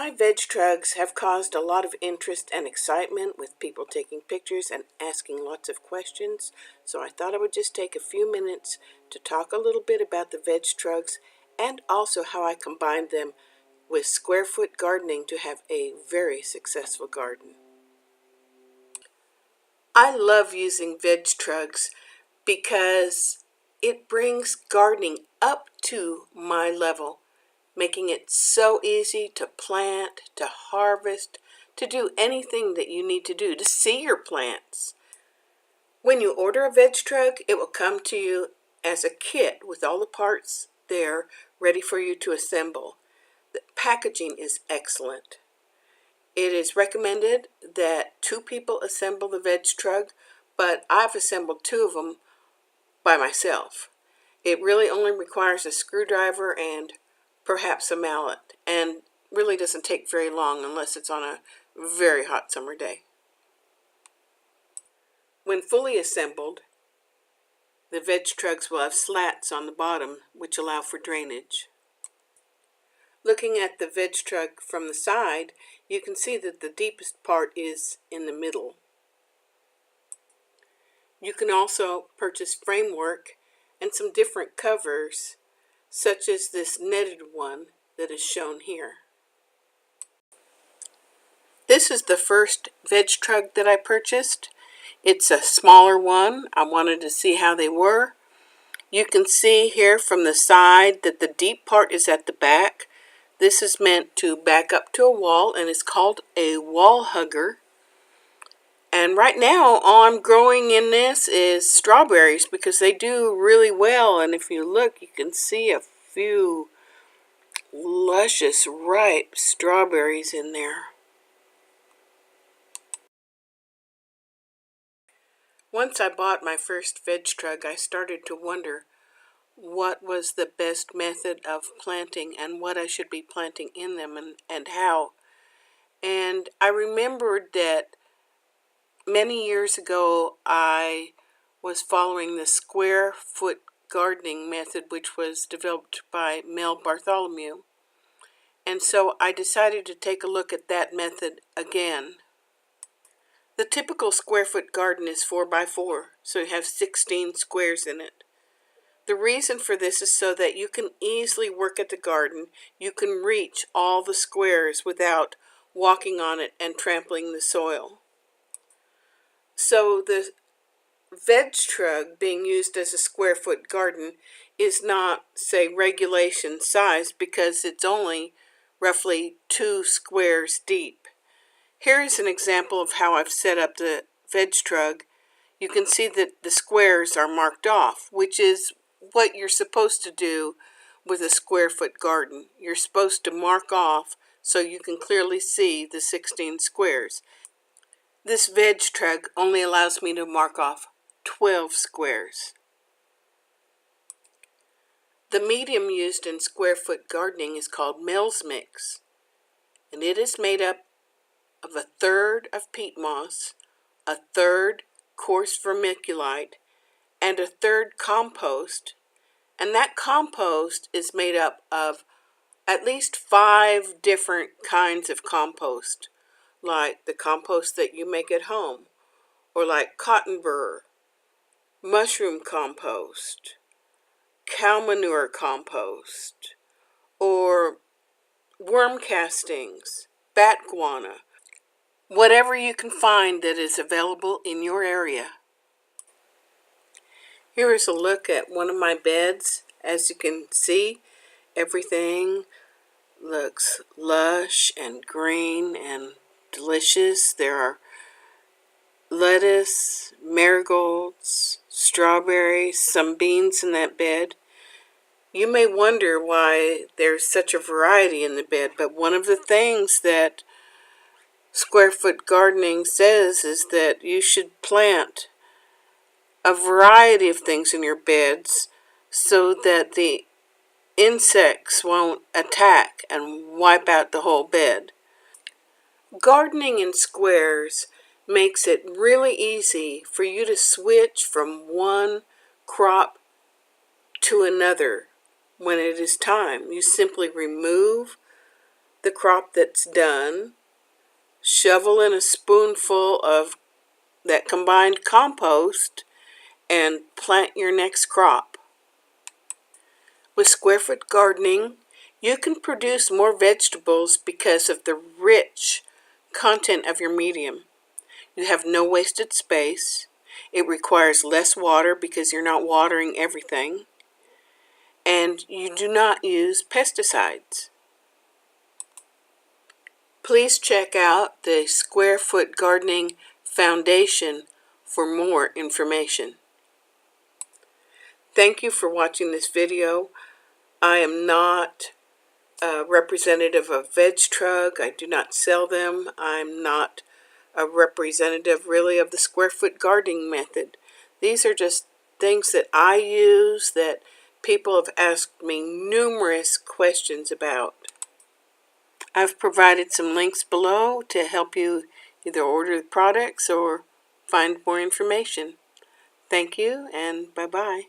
My VegTrugs have caused a lot of interest and excitement with people taking pictures and asking lots of questions, so I thought I would just take a few minutes to talk a little bit about the VegTrugs and also how I combined them with square foot gardening to have a very successful garden. I love using VegTrugs because it brings gardening up to my level, making it so easy to plant, to harvest, to do anything that you need to do to see your plants. When you order a VegTrug, it will come to you as a kit with all the parts there ready for you to assemble. The packaging is excellent. It is recommended that 2 people assemble the VegTrug, but I've assembled 2 of them by myself. It really only requires a screwdriver and perhaps a mallet, and really doesn't take very long unless it's on a very hot summer day. When fully assembled, the VegTrugs will have slats on the bottom which allow for drainage. Looking at the VegTrug from the side, you can see that the deepest part is in the middle. You can also purchase framework and some different covers, such as this netted one that is shown here. This is the first VegTrug that I purchased. It's a smaller one. I wanted to see how they were. You can see here from the side that the deep part is at the back. This is meant to back up to a wall and is called a wall hugger. And right now all I'm growing in this is strawberries because they do really well, and if you look you can see a few luscious ripe strawberries in there. Once I bought my first VegTrug, I started to wonder what was the best method of planting and what I should be planting in them and how. And I remembered that many years ago I was following the square foot gardening method, which was developed by Mel Bartholomew. And so I decided to take a look at that method again. The typical square foot garden is 4 by 4, so you have 16 squares in it. The reason for this is so that you can easily work at the garden. You can reach all the squares without walking on it and trampling the soil. So the VegTrug being used as a square foot garden is not, say, regulation size because it's only roughly 2 squares deep. Here is an example of how I've set up the VegTrug. You can see that the squares are marked off, which is what you're supposed to do with a square foot garden. You're supposed to mark off so you can clearly see the 16 squares. This VegTrug only allows me to mark off 12 squares. The medium used in square foot gardening is called Mel's Mix, and it is made up of 1/3 of peat moss, 1/3 coarse vermiculite, and 1/3 compost, and that compost is made up of at least 5 different kinds of compost, like the compost that you make at home, or like cotton burr, mushroom compost, cow manure compost, or worm castings, bat guano, whatever you can find that is available in your area. Here is a look at one of my beds. As you can see, everything looks lush and green and delicious. There are lettuce, marigolds, strawberries, some beans in that bed. You may wonder why there's such a variety in the bed, but one of the things that square foot gardening says is that you should plant a variety of things in your beds so that the insects won't attack and wipe out the whole bed. Gardening in squares makes it really easy for you to switch from one crop to another when it is time. You simply remove the crop that's done, shovel in a spoonful of that combined compost, and plant your next crop. With square foot gardening, you can produce more vegetables because of the rich content of your medium. You have no wasted space. It requires less water because you're not watering everything. And you do not use pesticides. Please check out the Square Foot Gardening Foundation for more information. Thank you for watching this video. I am not a representative of VegTrug. I do not sell them. I'm not a representative really of the square foot gardening method. These are just things that I use that people have asked me numerous questions about. I've provided some links below to help you either order the products or find more information. Thank you and bye-bye.